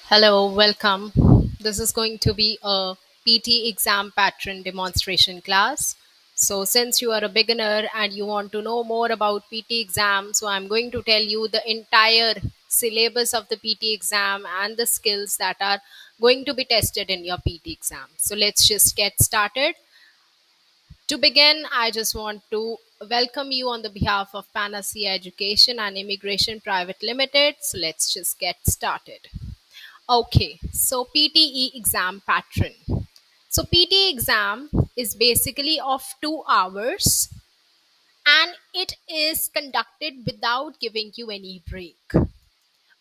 Hello, welcome. This is going to be a PT exam pattern demonstration class. So, since you are a beginner and you want to know more about PT exam, so I'm going to tell you the entire syllabus of the PT exam and the skills that are going to be tested in your PT exam. So, let's just get started. To begin, I just want to welcome you on the behalf of Panacea Education and Immigration Private Limited. So, let's just get started. Okay, so PTE exam pattern. So PTE exam is basically of 2 hours and it is conducted without giving you any break.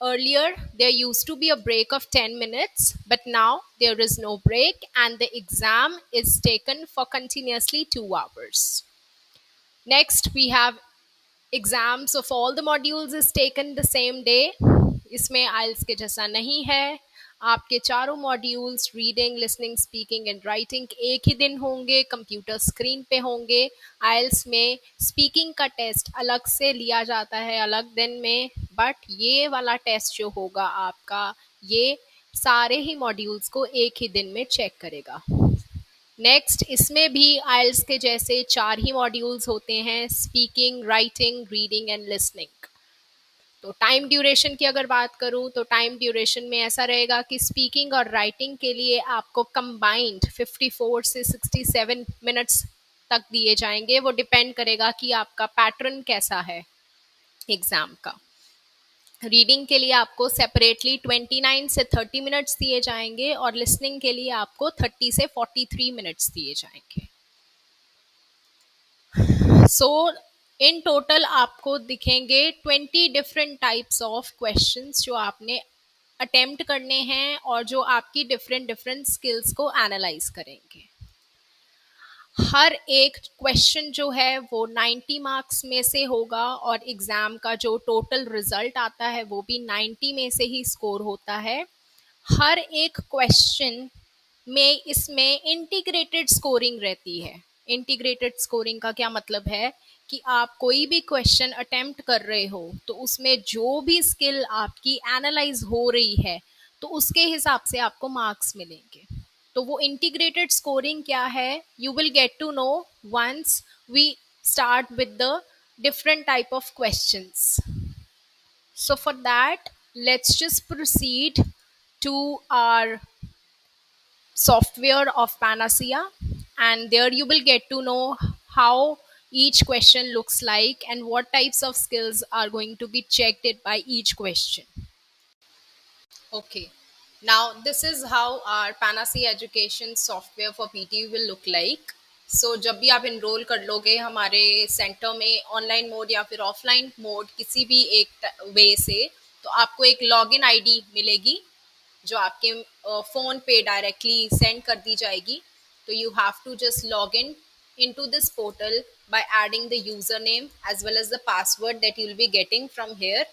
Earlier, there used to be a break of 10 minutes, but now there is no break and the exam is taken for continuously 2 hours. Next, we have exams of all the modules is taken the same day. इसमें आइल्स के जैसा नहीं है. आपके चारों modules reading listening speaking and writing एक ही दिन होंगे, कंप्यूटर स्क्रीन पे होंगे. आइल्स में स्पीकिंग का टेस्ट अलग से लिया जाता है अलग दिन में, बट ये वाला टेस्ट जो होगा आपका, ये सारे ही मॉड्यूल्स को एक ही दिन में चेक करेगा. नेक्स्ट, इसमें भी आइल्स के जैसे 4 ही मॉड्यूल्स होते हैं: speaking, writing, reading and listening. तो टाइम ड्यूरेशन की अगर बात करूं तो टाइम ड्यूरेशन में ऐसा रहेगा कि स्पीकिंग और राइटिंग के लिए आपको कंबाइंड 54 से 67 मिनट्स तक दिए जाएंगे. वो डिपेंड करेगा कि आपका पैटर्न कैसा है एग्जाम का. रीडिंग के लिए आपको सेपरेटली 29 से 30 मिनट्स दिए जाएंगे और लिसनिंग के लिए आपको 30 से 43 मिनट्स दिए जाएंगे. सो इन टोटल आपको दिखेंगे 20 डिफरेंट टाइप्स ऑफ क्वेश्चंस जो आपने अटेम्प्ट करने हैं और जो आपकी डिफरेंट डिफरेंट स्किल्स को एनालाइज करेंगे. हर एक क्वेश्चन जो है वो 90 मार्क्स में से होगा और एग्ज़ाम का जो टोटल रिजल्ट आता है वो भी 90 में से ही स्कोर होता है. हर एक क्वेश्चन में इसमें इंटीग्रेटेड स्कोरिंग रहती है. इंटीग्रेटेड स्कोरिंग का क्या मतलब है कि आप कोई भी क्वेश्चन अटेम्प्ट कर रहे हो तो उसमें जो भी स्किल आपकी एनालाइज हो रही है तो उसके हिसाब से आपको मार्क्स मिलेंगे. तो वो इंटीग्रेटेड स्कोरिंग क्या है, you will get to know once we start with the different type of questions. So for that, let's just proceed to our software of Panacea, and there you will get to know how each question looks like and what types of skills are going to be checked it by each question. Okay, now this is how our Panacea education software for PT will look like. So जब भी आप enrol कर लोगे हमारे centre में online mode या फिर offline mode किसी भी एक वे से, तो आपको एक लॉगिन आईडी मिलेगी जो आपके फ़ोन पे डायरेक्टली सेंड कर दी जाएगी. तो you have to just log in into this portal by adding the username as well as the password that you will be getting from here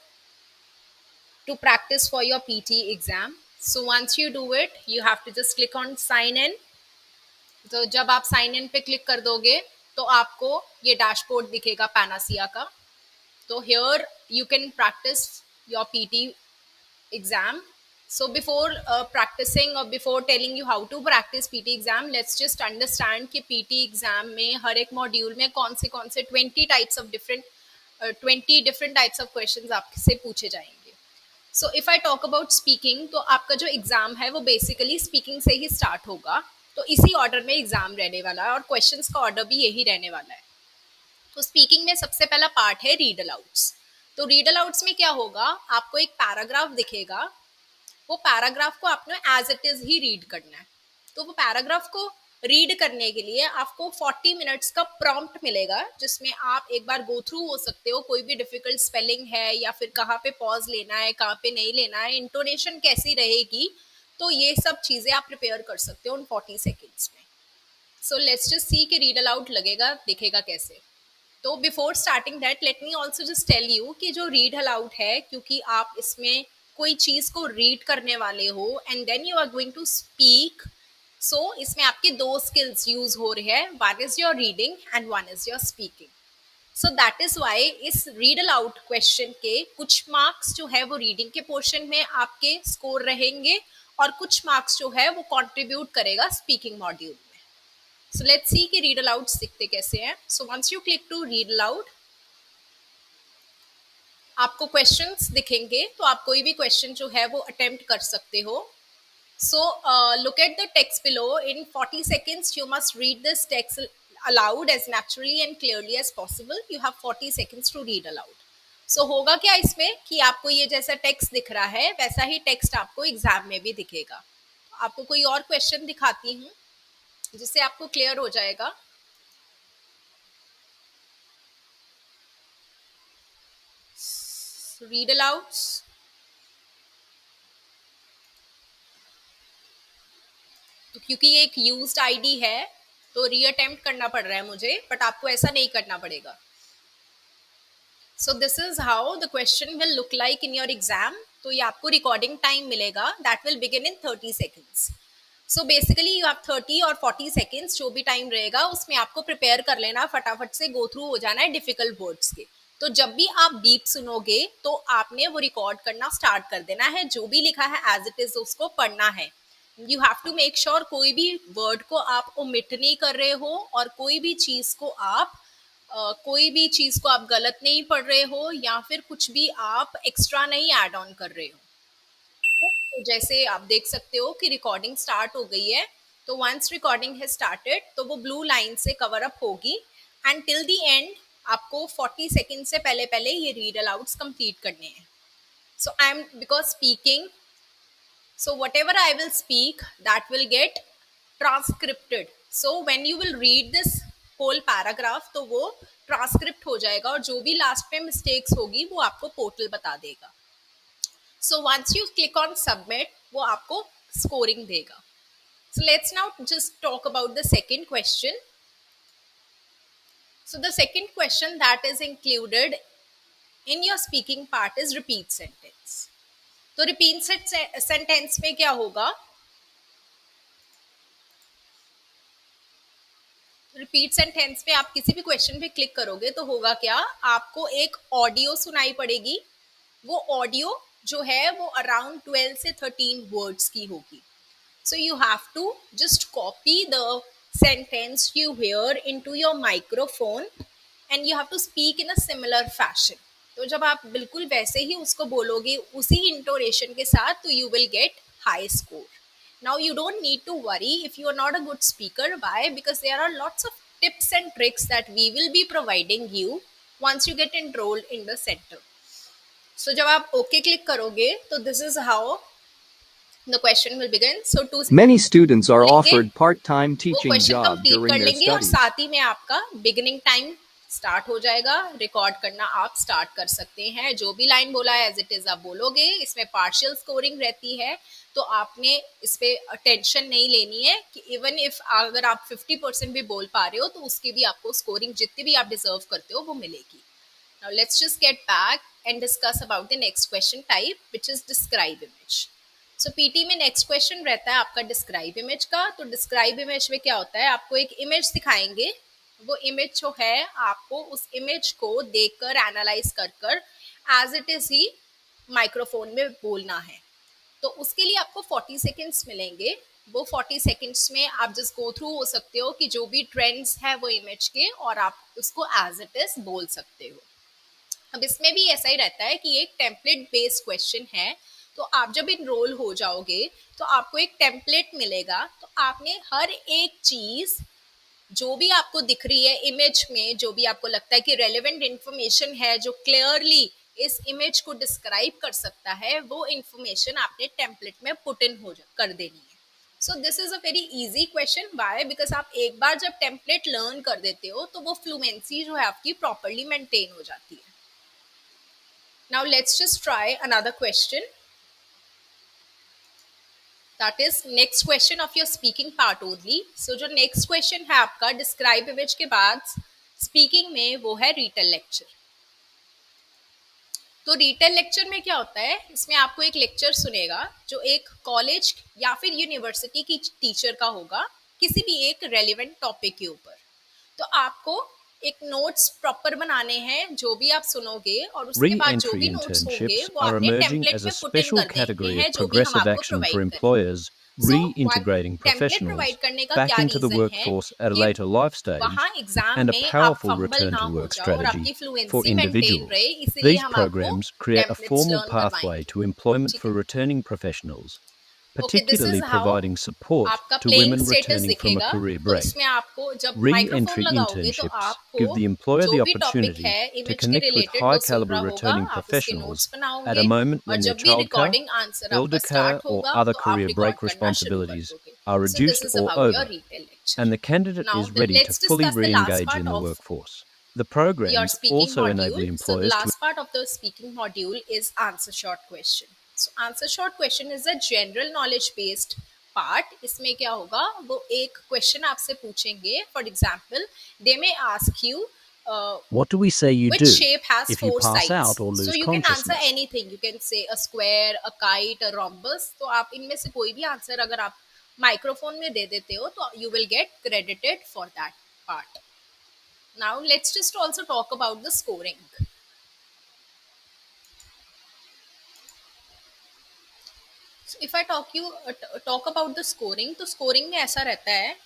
to practice for your PT exam. So once you do it, you have to just click on sign in. तो जब आप sign in पे click कर दोगे तो आपको ये dashboard दिखेगा पैनासिया का. तो here you can practice your PT exam. So before practicing or before telling you how to practice PT exam, let's just understand कि PT exam में हर एक मॉड्यूल में कौन से 20 different types of questions आपसे पूछे जाएंगे. So if I talk about speaking, तो आपका जो एग्ज़ाम है वो बेसिकली स्पीकिंग से ही स्टार्ट होगा. तो इसी ऑर्डर में एग्ज़ाम रहने वाला है और क्वेश्चंस का ऑर्डर भी यही रहने वाला है. तो स्पीकिंग में सबसे पहला पार्ट है रीड अलाउड्स. तो रीड अलाउड्स में क्या होगा, आपको एक पैराग्राफ दिखेगा. वो पैराग्राफ को आपने एज इट इज़ ही रीड करना है. तो वो पैराग्राफ को रीड करने के लिए आपको 40 मिनट्स का प्रॉम्प्ट मिलेगा जिसमें आप एक बार गो थ्रू हो सकते हो. कोई भी डिफिकल्ट स्पेलिंग है या फिर कहाँ पे पॉज लेना है, कहाँ पे नहीं लेना है, इंटोनेशन कैसी रहेगी, तो ये सब चीज़ें आप प्रिपेयर कर सकते हो उन 40 सेकेंड्स में. सो लेट्स जस्ट सी कि रीड अलाउड लगेगा दिखेगा कैसे. तो before starting that let me also just tell you कि जो रीड अलाउड है, क्योंकि आप इसमें कोई चीज़ को रीड करने वाले हो and then you are going to speak. So इसमें आपके दो स्किल्स यूज हो रहे हैं, one is your reading and one is your speaking. So that is why इस रीड अलाउड क्वेश्चन के कुछ मार्क्स जो है वो रीडिंग के पोर्शन में आपके स्कोर रहेंगे और कुछ मार्क्स जो है वो कंट्रीब्यूट करेगा स्पीकिंग मॉड्यूल में. सो लेट्स सी कि रीड अलाउड सीखते कैसे हैं. So once you click to read aloud, आपको क्वेश्चंस दिखेंगे, तो आप कोई भी क्वेश्चन जो है वो अटेम्प्ट कर सकते हो. So look at the text below. In 40 seconds, you must read this text aloud as naturally and clearly as possible. You have 40 seconds to read aloud. So होगा क्या इसमें कि आपको ये जैसा टेक्स्ट दिख रहा है वैसा ही टेक्स्ट आपको एग्जाम में भी दिखेगा. आपको कोई और क्वेश्चन दिखाती हूँ जिससे आपको क्लियर हो जाएगा. Read aloud. तो क्योंकि ये एक यूज्ड आईडी है तो रीअटेम्प्ट करना पड़ रहा है मुझे, बट आपको ऐसा नहीं करना पड़ेगा. So this is how the question will look like in your exam. तो ये आपको रिकॉर्डिंग टाइम मिलेगा, that will begin in 30 seconds. So basically you have 30 और 40 seconds, जो भी टाइम रहेगा उसमें आपको प्रिपेयर कर लेना, फटाफट से गो थ्रू हो जाना है डिफिकल्ट वर्ड्स के. तो जब भी आप बीप सुनोगे तो आपने वो रिकॉर्ड करना स्टार्ट कर देना है, जो भी लिखा है एज इट इज उसको पढ़ना है. You have to make sure कोई भी वर्ड को आप ओमिट नहीं कर रहे हो और कोई भी चीज को आप गलत नहीं पढ़ रहे हो या फिर कुछ भी आप एक्स्ट्रा नहीं ऐड ऑन कर रहे हो. तो जैसे आप देख सकते हो कि रिकॉर्डिंग स्टार्ट हो गई है. तो वंस रिकॉर्डिंग है स्टार्टेड तो वो ब्लू लाइन से कवर अप होगी एंड टिल द एंड आपको 40 सेकेंड से पहले पहले ये रीड अलाउड्स कंप्लीट करने हैं. So I am because speaking, so whatever I will speak that will get transcripted. So when you will read this whole paragraph तो वो ट्रांसक्रिप्ट हो जाएगा और जो भी लास्ट में मिस्टेक्स होगी वो आपको पोर्टल बता देगा. So once you click on submit वो आपको स्कोरिंग देगा. So let's now just talk about the second question. So the second question that is included in your speaking part is repeat sentence. तो repeat sentence में क्या होगा? Repeat sentence में आप किसी भी क्वेश्चन पे क्लिक करोगे तो होगा क्या, आपको एक ऑडियो सुनाई पड़ेगी. वो ऑडियो जो है वो अराउंड 12 से 13 वर्ड्स की होगी. So you have to just copy the sentence you hear into your microphone and you have to speak in a similar fashion. तो जब आप बिल्कुल वैसे ही उसको बोलोगे उसी इंटोनेशन के साथ तो you will get high score. Now you don't need to worry if you are not a good speaker. Why? Because there are lots of tips and tricks that we will be providing you once you get enrolled in the center. So जब आप OK click करोगे तो this is how the question will begin. So to Many students are लेंगे, offered part-time वो teaching question job complete during कर their लेंगे और studies. साथ ही में आपका बिगिनिंग टाइम स्टार्ट हो जाएगा. रिकॉर्ड करना आप स्टार्ट कर सकते हैं. जो भी लाइन बोला है एज इट इज आप बोलोगे. इसमें पार्शियल स्कोरिंग रहती है तो आपने इस पे टेंशन नहीं लेनी है कि इवन इफ अगर आप 50% भी बोल पा रहे हो तो उसकी भी आपको स्कोरिंग जितनी भी आप डिजर्व करते हो वो मिलेगी. Now let's just get back and discuss about the next question type which is describe image. So PT में नेक्स्ट क्वेश्चन रहता है आपका डिस्क्राइब इमेज का. तो डिस्क्राइब इमेज में क्या होता है, आपको एक इमेज दिखाएंगे. वो इमेज जो है आपको उस इमेज को देखकर एनालाइज कर एज इट इज ही माइक्रोफोन में बोलना है. तो उसके लिए आपको 40 सेकेंड्स मिलेंगे. वो 40 सेकेंड्स में आप जस्ट गो थ्रू हो सकते हो कि जो भी ट्रेंड्स है वो इमेज के और आप उसको एज इट इज बोल सकते हो. अब इसमें भी ऐसा ही रहता है कि एक टेम्पलेट बेस्ड क्वेश्चन है. तो आप जब इनरोल हो जाओगे तो आपको एक टेम्पलेट मिलेगा. तो आपने हर एक चीज जो भी आपको दिख रही है इमेज में, जो भी आपको लगता है कि रेलेवेंट इंफॉर्मेशन है जो क्लियरली इस इमेज को डिस्क्राइब कर सकता है, वो इंफॉर्मेशन आपने टेम्पलेट में पुट इन कर देनी है. सो this is a very easy question. Why? Because आप एक बार जब टेम्पलेट लर्न कर देते हो तो वो फ्लुएंसी जो है आपकी प्रॉपरली मेंटेन हो जाती है. Now let's just try another question. That is next question of your speaking part only. So जो next question है आपका describe image के बाद speaking में वो है retail lecture. तो retail lecture में क्या होता है, इसमें आपको एक lecture सुनेगा जो एक कॉलेज या फिर यूनिवर्सिटी की टीचर का होगा किसी भी एक relevant टॉपिक के ऊपर. तो आपको एक नोट्स प्रॉपर बनाने हैं जो भी आप सुनोगे, और उसके बाद जो Re-entry भी नोट्स होंगे internships वो are आपने emerging टेम्पलेट as में a पुट इन special कर देने category हैं, of जो भी हम progressive आपको action for प्रोवाइड करेंगे। employers so what reintegrating template professionals provide करने का back क्या into the रीजन है workforce at a कि later life stage, वहाँ एग्जाम and a में आप powerful फंबल return ना to हो work जाओ और strategy आपकी for फ्लुएंसी मेंटेन रहे, individuals. इसीलिए These हम आपको programs create a templates formal learn pathway करवाएंगे। to employment ठीक for है, returning professionals, okay, this is particularly how providing support आपका to playing women status returning from a दिखेगा। career तो break. इसमें आपको जब माइक्रोफोन Re-entry लगाओगे तो internships आपको give the employer जो the भी टॉपिक opportunity है to इमेज के connect with रिलेटेड वो सुन high-caliber रहा होगा, returning आप उसके professionals नोट्स at a बनाओगे, moment और when their जब भी childcare, रिकॉर्डिंग आंसर आपका elder care, स्टार्ट or होगा other तो आप career रिकॉर्ड break करना शुरू कर responsibilities दोगे। are so this reduced is or about your over, retail and lecture. the candidate now is ready to let's fully discuss the last re-engage in part the of workforce. The your programs speaking also enable module. So the employers to last part of the speaking module is answer short question. So answer short question is a general knowledge based part. इसमें क्या होगा, वो एक question आपसे पूछेंगे. For example, they may ask you what do we say you which do shape has if you four pass out sides. or So lose you can answer consciousness? anything. You can say a square, a kite, a rhombus. तो आप इनमें से कोई भी answer अगर आप microphone में दे देते हो तो you will get credited for that part. Now let's just also talk about the scoring. If I talk about the scoring, तो स्कोरिंग में ऐसा रहता है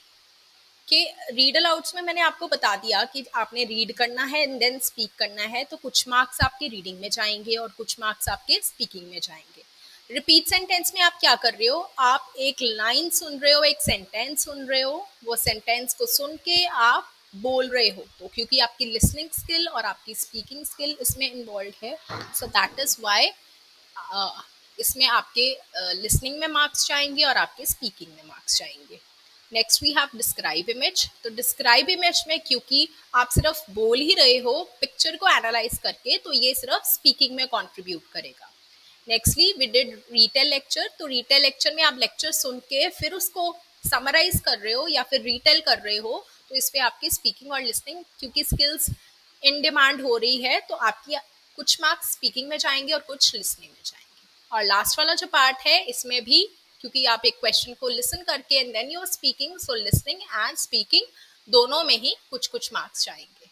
कि रीड अलाउड्स में मैंने आपको बता दिया कि आपने रीड करना है एंड देन स्पीक करना है, तो कुछ मार्क्स आपके रीडिंग में जाएंगे और कुछ मार्क्स आपके स्पीकिंग में जाएंगे। रिपीट सेंटेंस में आप क्या कर रहे हो, आप एक लाइन सुन रहे हो, एक सेंटेंस सुन रहे हो, वो सेंटेंस को सुन के आप बोल रहे हो, तो क्योंकि आपकी लिसनिंग स्किल और आपकी स्पीकिंग स्किल इसमें इन्वॉल्व है, सो दैट इज वाई इसमें आपके लिसनिंग में मार्क्स जाएंगे और आपके स्पीकिंग में मार्क्स जाएंगे। Next we have describe image. तो डिस्क्राइब इमेज में क्योंकि आप सिर्फ बोल ही रहे हो पिक्चर को एनालाइज करके, तो ये सिर्फ स्पीकिंग में कंट्रीब्यूट करेगा। Nextly we did retell lecture. तो रीटेल लेक्चर में आप लेक्चर सुन के फिर उसको समराइज कर रहे हो या फिर रीटेल कर रहे हो, तो इस पे आपकी स्पीकिंग और लिसनिंग क्योंकि स्किल्स इन डिमांड हो रही है, तो आपकी कुछ मार्क्स स्पीकिंग में जाएंगे और कुछ लिसनिंग में जाएंगे। और लास्ट वाला जो पार्ट है इसमें भी क्योंकि आप एक क्वेश्चन को लिसन करके and then you are speaking, so listening and speaking दोनों में ही कुछ कुछ मार्क्स जाएंगे।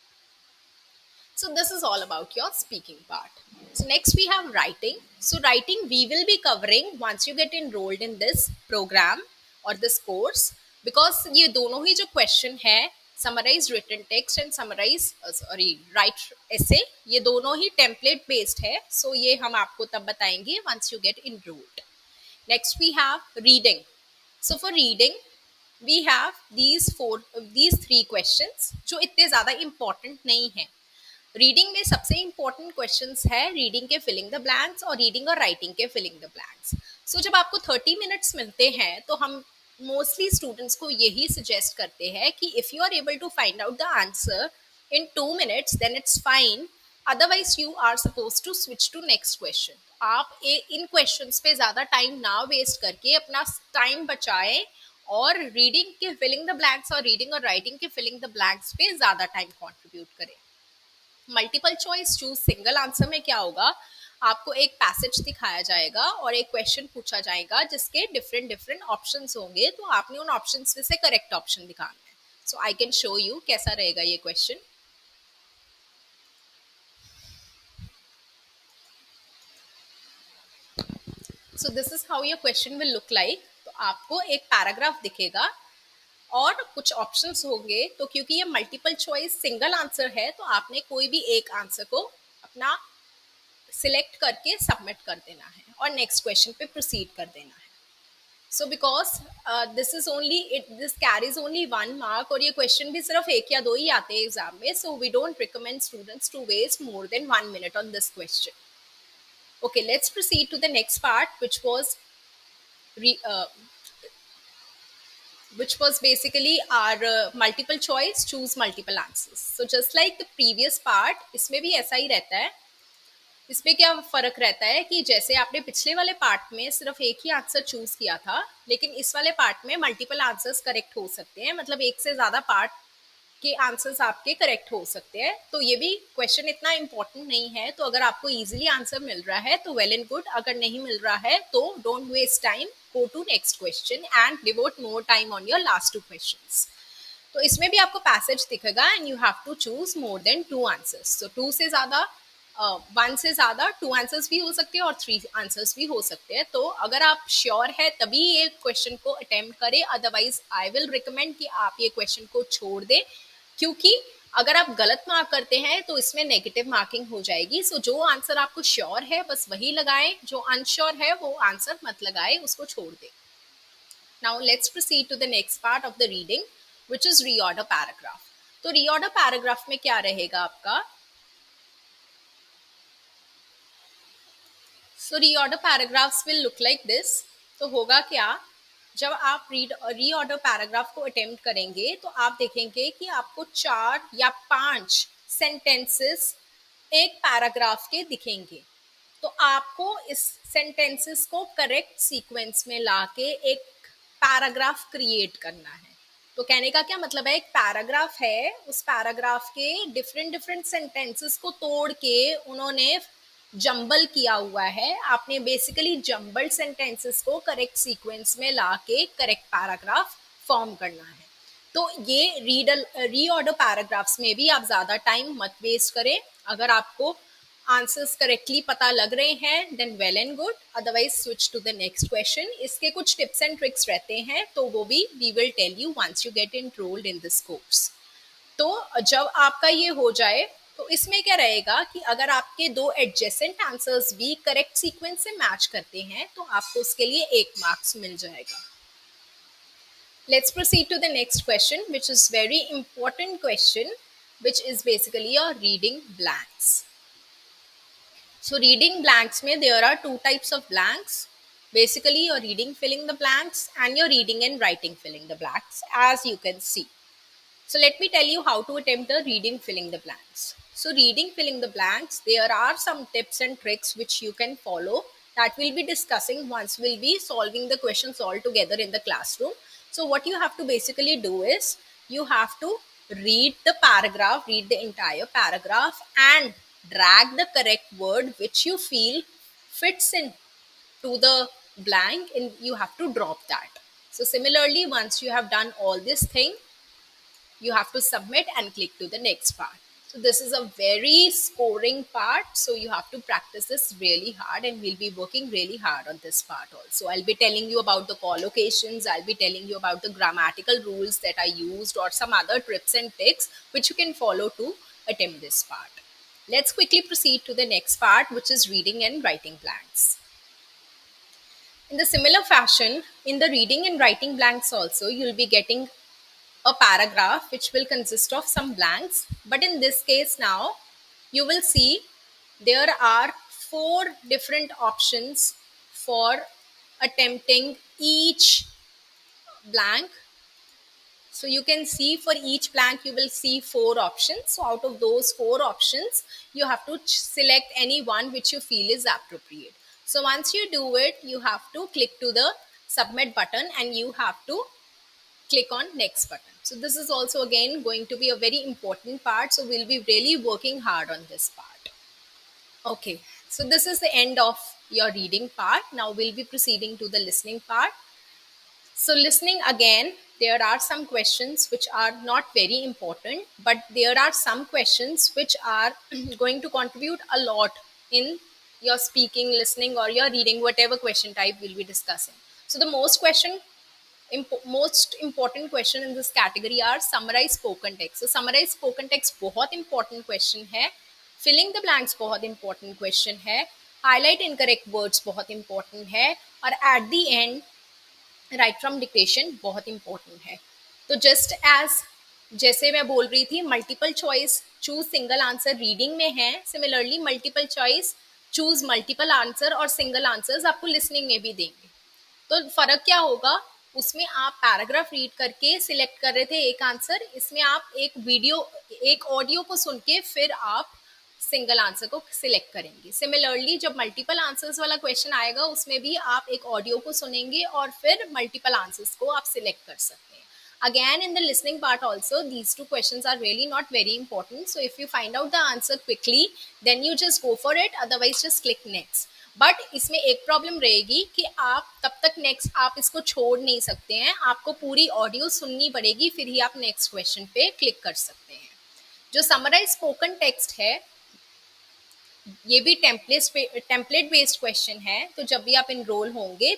So this is all about your speaking part. So next we have writing. So writing we will be covering once you get enrolled in this program or this course, because ये दोनों ही जो question है, summarize written text and summarize write essay, ये दोनों ही template based है, so ये हम आपको तब बताएंगे once you get enrolled. Next we have reading. So for reading we have these three questions जो इतने ज़्यादा important नहीं है। रीडिंग में सबसे इंपॉर्टेंट क्वेश्चंस है रीडिंग के फिलिंग द ब्लैंक्स और रीडिंग और राइटिंग के फिलिंग द ब्लैंक्स। सो जब आपको 30 मिनट्स मिलते हैं तो हम मोस्टली स्टूडेंट्स को यही सजेस्ट करते हैं कि if you are able to find out the answer in 2 minutes then it's fine, otherwise you are suppose to switch to next question. आप इन क्वेश्चंस पे ज़्यादा टाइम ना वेस्ट करके अपना टाइम बचाएं और रीडिंग के फिलिंग द ब्लैंक्स और रीडिंग और राइटिंग के फिलिंग द ब्लैंक्स पे ज़्यादा टाइम कॉन्ट्रीब्यूट करें। Multiple choice choose single answer में क्या होगा, आपको एक पैसेज दिखाया जाएगा और एक क्वेश्चन पूछा जाएगा जिसके डिफरेंट डिफरेंट ऑप्शंस होंगे, तो आपने उन ऑप्शंस में से करेक्ट ऑप्शन दिखाना है। सो आई कैन शो यू कैसा रहेगा ये question. So this is how your question will look like. तो आपको एक पैराग्राफ दिखेगा और कुछ ऑप्शंस होंगे, तो क्योंकि ये मल्टीपल चॉइस सिंगल आंसर है तो आपने कोई भी एक आंसर को अपना सिलेक्ट करके सबमिट कर देना है और नेक्स्ट क्वेश्चन पे प्रोसीड कर देना है। So because this is only this carries only 1 mark और ये क्वेश्चन भी सिर्फ एक या दो ही आते हैं एग्जाम में, so we don't recommend students to waste more than 1 minute on this question. Okay, let's proceed to the next part which was basically our multiple choice choose multiple answers. So just like the previous part, इसमें भी ऐसा ही रहता है। इसमें क्या फर्क रहता है कि जैसे आपने पिछले वाले पार्ट में सिर्फ एक ही आंसर चूज किया था, लेकिन इस वाले पार्ट में मल्टीपल आंसर्स करेक्ट हो सकते हैं, मतलब एक से ज्यादा पार्ट के आंसर्स आपके करेक्ट हो सकते हैं। तो ये भी क्वेश्चन इतना इंपॉर्टेंट नहीं है, तो अगर आपको इजीली आंसर मिल रहा है तो वेल एंड गुड, अगर नहीं मिल रहा है तो don't waste time, go to next question and devote more time on your last 2 questions. तो इसमें भी आपको पैसेज दिखेगा and you have to choose more than 2 answers. So 2 से ज़्यादा, 1 से ज़्यादा 2 आंसर्स भी हो सकते हैं और 3 आंसर्स भी हो सकते हैं। तो अगर आप श्योर है तभी ये क्वेश्चन को अटेम्प्ट करें, अदरवाइज आई विल रिकमेंड कि आप ये क्वेश्चन को छोड़ दें, क्योंकि अगर आप गलत मार्क करते हैं तो इसमें नेगेटिव मार्किंग हो जाएगी। सो जो आंसर आपको श्योर है बस वही लगाएं, जो अनश्योर है वो आंसर मत लगाएं, उसको छोड़ दें। Now let's proceed to the next part of the reading, which is reorder paragraph. तो reorder paragraph में क्या रहेगा आपका? So reorder paragraphs will look like this. तो होगा क्या, जब आप रीऑर्डर पैराग्राफ को अटेम्प्ट करेंगे तो आप देखेंगे कि आपको 4 या 5 सेंटेंसेस एक पैराग्राफ के दिखेंगे। तो आपको इस सेंटेंसेस को करेक्ट सीक्वेंस में लाके एक पैराग्राफ क्रिएट करना है। तो कहने का क्या मतलब है, एक पैराग्राफ है, उस पैराग्राफ के डिफरेंट डिफरेंट सेंटेंसेस को तोड़ के उन्होंने जंबल किया हुआ है। आपने बेसिकली जंबल्ड सेंटेंसेस को करेक्ट सीक्वेंस में लाके करेक्ट पैराग्राफ फॉर्म करना है। तो ये रीऑर्डर पैराग्राफ्स में भी आप ज़्यादा टाइम मत वेस्ट करें। अगर आपको आंसर्स करेक्टली पता लग रहे हैं then well and good, otherwise switch to the next question. इसके कुछ टिप्स एंड ट्रिक्स रहते हैं तो वो भी we will tell you once you get enrolled in this course. तो जब आपका ये हो जाए तो इसमें क्या रहेगा कि अगर आपके 2 एडजेसेंट आंसर्स भी करेक्ट सीक्वेंस से मैच करते हैं तो आपको उसके लिए 1 मार्क्स मिल जाएगा। Let's proceed to the next question, which is very important question, which is basically your reading blanks. So reading blanks में there are 2 types of blanks. Basically your reading filling the blanks and your reading and writing filling the blanks, as you can see. So let me tell you how to attempt the reading filling the blanks. So reading filling the blanks, there are some tips and tricks which you can follow that we'll be discussing once we'll be solving the questions all together in the classroom. So what you have to basically do is you have to read the paragraph, read the entire paragraph and drag the correct word which you feel fits in to the blank and you have to drop that. So similarly, once you have done all this thing, you have to submit and click to the next part. So this is a very scoring part, so you have to practice this really hard and we'll be working really hard on this part also. I'll be telling you about the collocations, I'll be telling you about the grammatical rules that I used or some other tips and tricks which you can follow to attempt this part. Let's quickly proceed to the next part, which is reading and writing blanks. In the similar fashion, in the reading and writing blanks also, you'll be getting a paragraph which will consist of some blanks, but in this case now you will see there are 4 different options for attempting each blank. So you can see for each blank you will see 4 options. So out of those 4 options you have to select any one which you feel is appropriate. So once you do it, you have to click to the submit button and you have to click on next button. So this is also again going to be a very important part, so we'll be really working hard on this part. Okay, so this is the end of your reading part. Now we'll be proceeding to the listening part. So listening again, there are some questions which are not very important, but there are some questions which are going to contribute a lot in your speaking, listening or your reading, whatever question type we'll be discussing. So the most important question in this category are summarize spoken text. So summarize spoken text बहुत important question है, filling the blanks बहुत important question है, highlight incorrect words बहुत important है और at the end write from dictation बहुत important है। तो just as जैसे मैं बोल रही थी multiple choice choose single answer reading में है, similarly multiple choice choose multiple answer और सिंगल आंसर्स आपको लिसनिंग में भी देंगे। तो फर्क क्या होगा, उसमें आप पैराग्राफ रीड करके सिलेक्ट कर रहे थे एक आंसर, इसमें आप एक ऑडियो को सुन के फिर आप सिंगल आंसर को सिलेक्ट करेंगे। सिमिलरली जब मल्टीपल आंसर्स वाला क्वेश्चन आएगा उसमें भी आप एक ऑडियो को सुनेंगे और फिर मल्टीपल आंसर्स को आप सिलेक्ट कर सकते हैं। Again, in the listening part also, these 2 questions are really not very important. So if you find out the answer quickly, then you just go for it. Otherwise, just click next. But इसमें एक problem रहेगी कि आप तब तक next आप इसको छोड़ नहीं सकते हैं, आपको पूरी ऑडियो सुननी पड़ेगी, फिर ही आप नेक्स्ट क्वेश्चन पे क्लिक कर सकते हैं। जो समराइज स्पोकन टेक्स्ट है ये भी टेम्पलेट बेस्ड क्वेश्चन है, तो जब भी आप इनरोल होंगे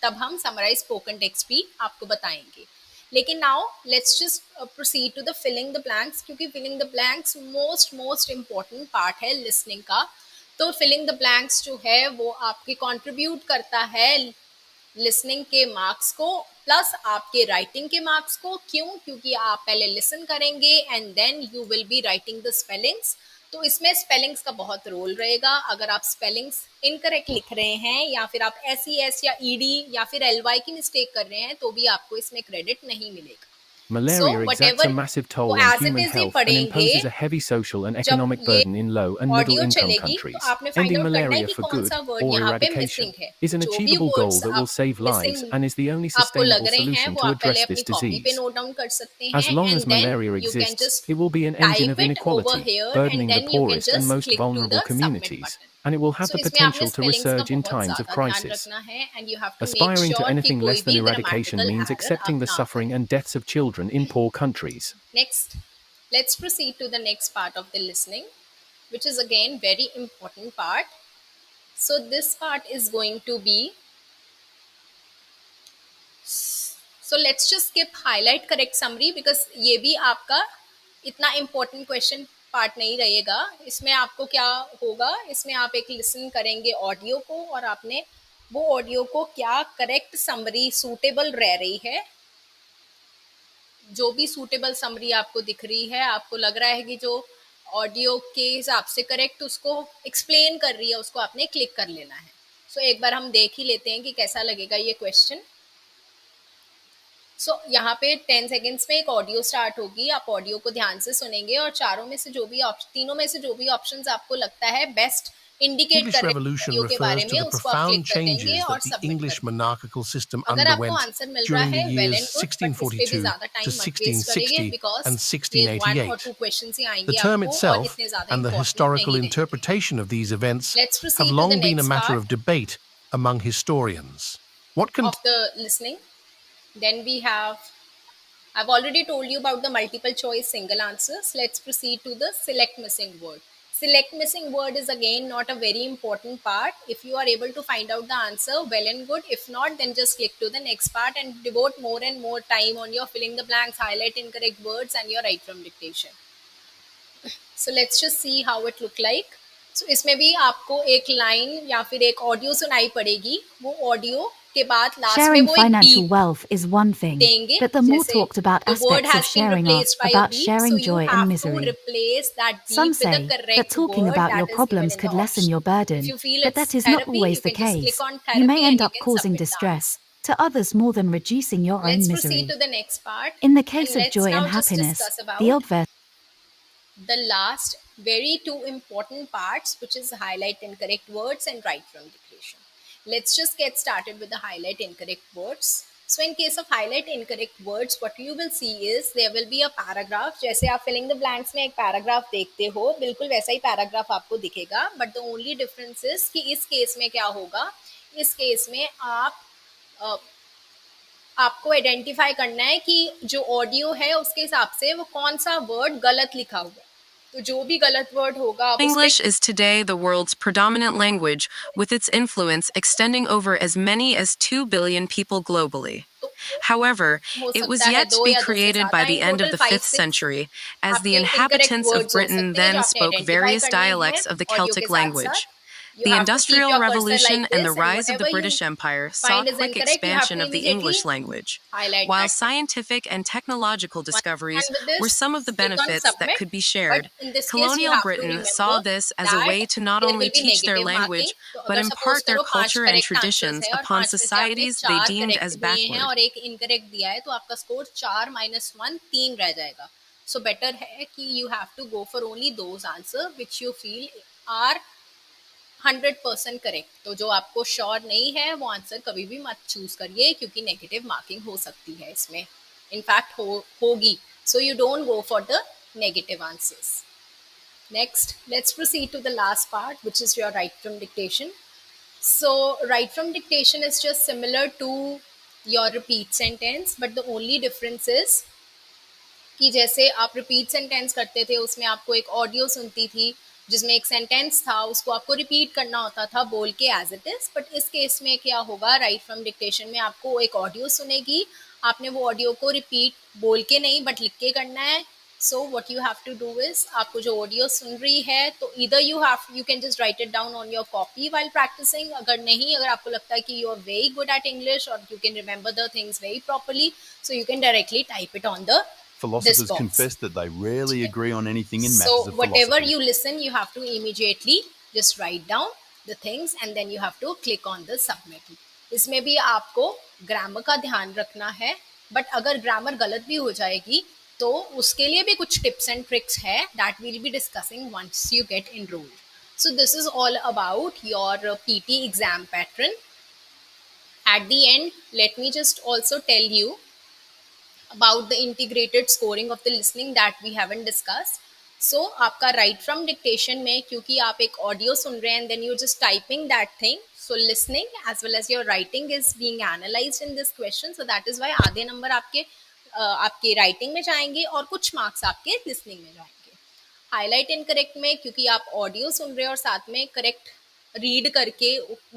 तब हम समराइज स्पोकन टेक्स्ट भी आपको बताएंगे। लेकिन now let's just proceed to the filling the blanks, क्योंकि filling the blanks most important part है लिसनिंग का। तो फिलिंग द ब्लैंक्स जो है वो आपके कंट्रीब्यूट करता है लिसनिंग के मार्क्स को प्लस आपके राइटिंग के मार्क्स को। क्यों? क्योंकि आप पहले लिसन करेंगे and then you will be writing the spellings. तो इसमें स्पेलिंग्स का बहुत रोल रहेगा। अगर आप स्पेलिंग्स इनकरेक्ट लिख रहे हैं या फिर आप SES या ED या फिर LY की मिस्टेक कर रहे हैं तो भी आपको इसमें क्रेडिट नहीं मिलेगा। Malaria exacts a massive वो toll on as it human is ही health and पढ़ेंगे। imposes a heavy social and जब economic ये burden in low and middle audio income चलेगी तो countries. आपने फाइंड Ending आउट करना है malaria कि for कौन good सा वर्ड or यहाँ पे मिसिंग eradication है। is an जो भी achievable goal words that will आप save lives missing and is the only आपको लग sustainable रहे हैं solution वो to आप पहले address अपनी this कॉपी पे disease. नोट डाउन कर सकते As हैं long and as then malaria you can exists, just it will be an engine type of it over inequality, here and burdening the then you can poorest and just most click to vulnerable the submit communities, button. and it will have so the इसमें आपने potential to spellings का resurge in बहुत times of ज़्यादा ध्यान crisis. रखना है and you have to make Aspiring to sure कि anything कोई less than भी eradication grammatical means error accepting आप the ना suffering करें। and deaths of children in poor countries. Next, let's proceed to the next part of the listening, which is again very important part. So this part is going to be, so let's just skip highlight correct summary because ये भी आपका इतना important question part नहीं रहेगा। इसमें आपको क्या होगा, इसमें आप एक लिसन करेंगे ऑडियो को और आपने वो ऑडियो को क्या करेक्ट समरी सूटेबल रह रही है, जो भी सूटेबल समरी आपको दिख रही है, आपको लग रहा है कि जो ऑडियो के हिसाब से करेक्ट उसको एक्सप्लेन कर रही है, उसको आपने क्लिक कर लेना है। सो एक बार हम देख ही लेते हैं कि कैसा लगेगा ये क्वेश्चन। सो यहाँ पे 10 सेकेंड्स में एक ऑडियो स्टार्ट होगी, आप ऑडियो को ध्यान से सुनेंगे और चारों में से जो भी तीनों में से जो भी ऑप्शंस आपको लगता है बेस्ट इंडिकेट English कर रहे हैं Revolution ऑडियो के बारे refers to में, the उसको आप क्लिक profound कर देंगे changes और that the सबमिट कर English देंगे। monarchical system अगर आपको underwent आंसर मिल रहा during the है well years and good, but इस पे भी 1642 ज्यादा to टाइम मत वेस्ट करेंगे 1660 बिकॉज and ये 1 और 2 1688. क्वेश्चंस ही The आएंगे term आपको और itself इतने ज्यादा and the इंपॉर्टेंट historical नहीं रहेंगे। interpretation of these events let's have proceed to the long been a next matter of part debate among historians. What can of the listening. Then we have, I've already told you about the multiple choice single answers. Let's proceed to the select missing word. Select missing word is again not a very important part. If you are able to find out the answer, well and good. If not, then just click to the next part and devote more and more time on your filling the blanks, highlight incorrect words and your write from dictation. So let's just see how it look like. So इसमें भी आपको एक line या फिर एक audio सुनाई पड़ेगी, वो ऑडियो के बाद लास्ट में Sharing वो एक financial beep wealth is one thing, देंगे, but the more जैसे talked about the word aspects of has been sharing are replaced by a about beep, so sharing you joy and have to misery. replace that Some beep with the say that correct talking word about your that is given problems in could the lessen option. your burden, If you feel but it's that is not therapy, always you the can just case. click on You may therapy end and you up can causing submit the distress answer. to others more than reducing your own Let's misery. proceed to the next part In the and case of let's joy now and just happiness, discuss the about old verse the last very two important parts, which is highlight incorrect words and write from dictation. Let's just get started with the highlight incorrect words. So in case of highlight incorrect words, what you will see is there will be a paragraph. जैसे आप filling the blanks में एक paragraph देखते हो, बिल्कुल वैसा ही paragraph आपको दिखेगा, but the only difference is कि इस केस में क्या होगा, इस केस में आपको आइडेंटिफाई करना है कि जो ऑडियो है उसके हिसाब से वो कौन सा वर्ड गलत लिखा हुआ है। तो जो भी गलत वर्ड होगा आप उस पे English is today the world's predominant language, with its influence extending over as many as 2 billion people globally. तो However, हो it was सकता है yet to 2 be या 2 से created by ज़्यादा, the in end of total the 5 5th 6 century, as the आपके incorrect inhabitants of words हो Britain सकते हैं जो then आपने spoke आइडेंटिफाई various करने dialects हैं of the ऑडियो के Celtic साथ language. साथ। You The have to keep Industrial your cursor Revolution like and the this and rise of the whatever you British Empire saw find is quick incorrect you have expansion to of the immediately English language. highlight While that thing. scientific and technological Once you're discoveries done with were this, some of the click on benefits that submit, could be but shared, in this case you colonial have to Britain saw remember this as a that way to not there only will be teach their negative marking. language, तो but अगर suppose impart their करो 5 culture and correct answers traditions है और upon 5 में से आपने societies they 4 deemed correct as दिए हैं backward. और एक इनकरेक्ट दिया है, तो आपका स्कोर 4 - 1 3 रह जाएगा। सो बेटर है कि you have to go for only those answer which you feel are 100% correct. तो जो आपको श्योर नहीं है वो आंसर कभी भी मत चूज करिए, क्योंकि नेगेटिव मार्किंग हो सकती है इसमें, इनफैक्ट होगी। So you don't go for the negative answers. Next, let's proceed to the last part, which is your write from dictation. So, right from dictation is just similar to your repeat sentence, but the only difference is कि जैसे आप repeat sentence करते थे उसमें आपको एक audio सुनती थी जिसमें एक सेंटेंस था उसको आपको रिपीट करना होता था बोल के एज इट इज, बट इस केस में क्या होगा, राइट फ्रॉम डिक्टेशन में आपको एक ऑडियो सुनेगी, आपने वो ऑडियो को रिपीट बोल के नहीं बट लिख के करना है. So what you have to do is, आपको जो ऑडियो सुन रही है तो इधर you can just write it down on your copy while practising, अगर नहीं, अगर आपको लगता है कि you are very good at English और you can remember the things very properly, so you can directly type it on the Philosophers this box. confess that they rarely agree on anything in So matters of whatever philosophy. you listen, you have to immediately just write down the things and then you have to click on the submit. इसमें भी आपको grammar का ध्यान रखना है, but अगर grammar गलत भी हो जाएगी तो उसके लिए भी कुछ टिप्स एंड ट्रिक्स है that will be discussing once you get enrolled. So this is all about your PT exam pattern. At the end, let me just also tell you about the integrated scoring of the listening that we haven't discussed. So आपका right from dictation में क्योंकि आप एक audio सुन रहे हैं and then you're just typing that thing, so listening as well as your writing is being analyzed in this question, so that is why आधे number आपके writing में जाएंगे और कुछ marks आपके listening में जाएंगे. हाईलाइट इनकरेक्ट में क्योंकि आप ऑडियो सुन रहे हैं और साथ में करेक्ट रीड करके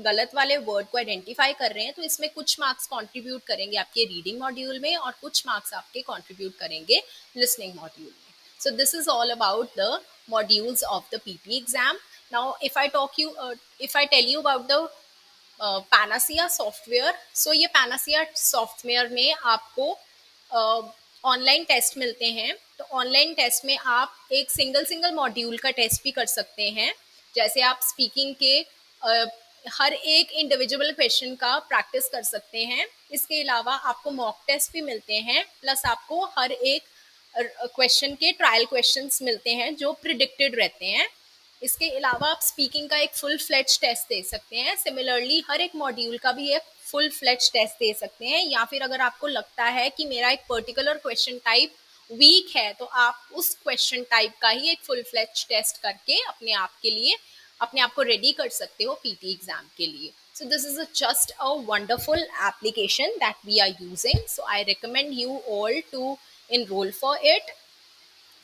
गलत वाले वर्ड को आइडेंटिफाई कर रहे हैं, तो इसमें कुछ मार्क्स कंट्रीब्यूट करेंगे आपके रीडिंग मॉड्यूल में और कुछ मार्क्स आपके कंट्रीब्यूट करेंगे लिसनिंग मॉड्यूल में. So this is all about the modules of the PT exam. Now if I tell you about the Panacea software, so ये पैनासिया सॉफ्टवेयर में आपको ऑनलाइन टेस्ट मिलते हैं. तो ऑनलाइन टेस्ट में आप एक सिंगल मॉड्यूल का टेस्ट भी कर सकते हैं. जैसे आप स्पीकिंग के हर एक इंडिविजुअल क्वेश्चन का प्रैक्टिस कर सकते हैं. इसके अलावा आपको मॉक टेस्ट भी मिलते हैं, प्लस आपको हर एक क्वेश्चन के ट्रायल क्वेश्चंस मिलते हैं जो प्रिडिक्टेड रहते हैं. इसके अलावा आप स्पीकिंग का एक फुल फ्लेज टेस्ट दे सकते हैं. सिमिलरली हर एक मॉड्यूल का भी एक फुल फ्लेज टेस्ट दे सकते हैं, या फिर अगर आपको लगता है कि मेरा एक पर्टिकुलर क्वेश्चन टाइप वीक है तो आप उस क्वेश्चन टाइप का ही एक फुल फ्लेज टेस्ट करके अपने आप को रेडी कर सकते हो पीटी एग्जाम के लिए. So this is just a wonderful application that we are using. So I recommend you all to enroll for it.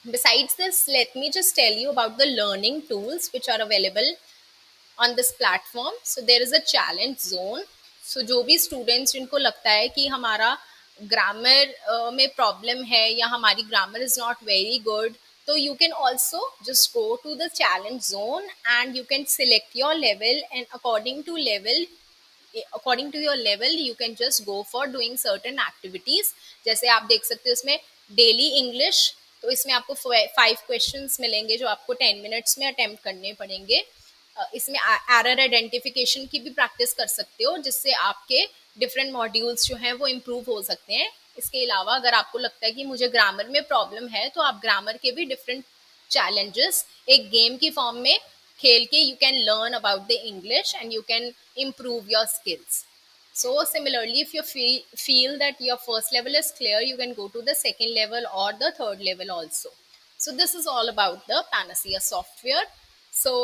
Besides this, let me just tell you about the learning tools which are available on this platform. So there is a challenge zone. So जो भी students जिनको लगता है कि हमारा grammar में problem है या हमारी grammar is not very good, तो you can also just go to the challenge zone and you can select your level, and according to your level you can just go for doing certain activities. जैसे आप देख सकते हो इसमें daily English, तो इसमें आपको 5 क्वेश्चंस मिलेंगे जो आपको 10 मिनट्स में अटेम्प्ट करने पड़ेंगे. इसमें एरर आइडेंटिफिकेशन की भी प्रैक्टिस कर सकते हो जिससे आपके डिफरेंट मॉड्यूल्स जो हैं वो इम्प्रूव हो सकते हैं. इसके अलावा अगर आपको लगता है कि मुझे ग्रामर में प्रॉब्लम है तो आप ग्रामर के भी डिफरेंट चैलेंजेस एक गेम की फॉर्म में खेल के you can learn about the English and you can improve your skills. So similarly, if you feel that your first level is clear, you can go to the second level or the third level also. So this is all about the Panacea software. So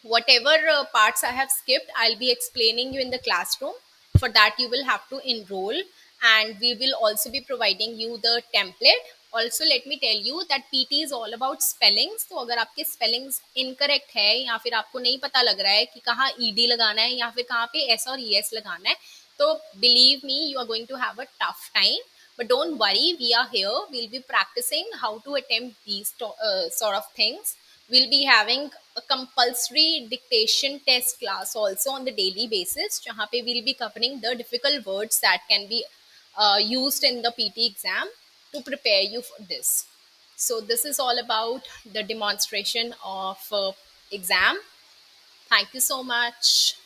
whatever parts I have skipped, I'll be explaining you in the classroom. For that, you will have to enroll, and we will also be providing you the template. Also, let me tell you that PT is all about spellings. तो अगर आपके spellings incorrect है या फिर आपको नहीं पता लग रहा है कि कहाँ ED लगाना है या फिर कहाँ पे S और ES लगाना है, तो believe me, you are going to have a tough time. But don't worry, we are here. We'll be practicing how to attempt these sort of things. We'll be having a compulsory dictation test class also on the daily basis, जहाँ पे we'll be covering the difficult words that can be used in the PT exam to prepare you for this. So this is all about the demonstration of exam. Thank you so much.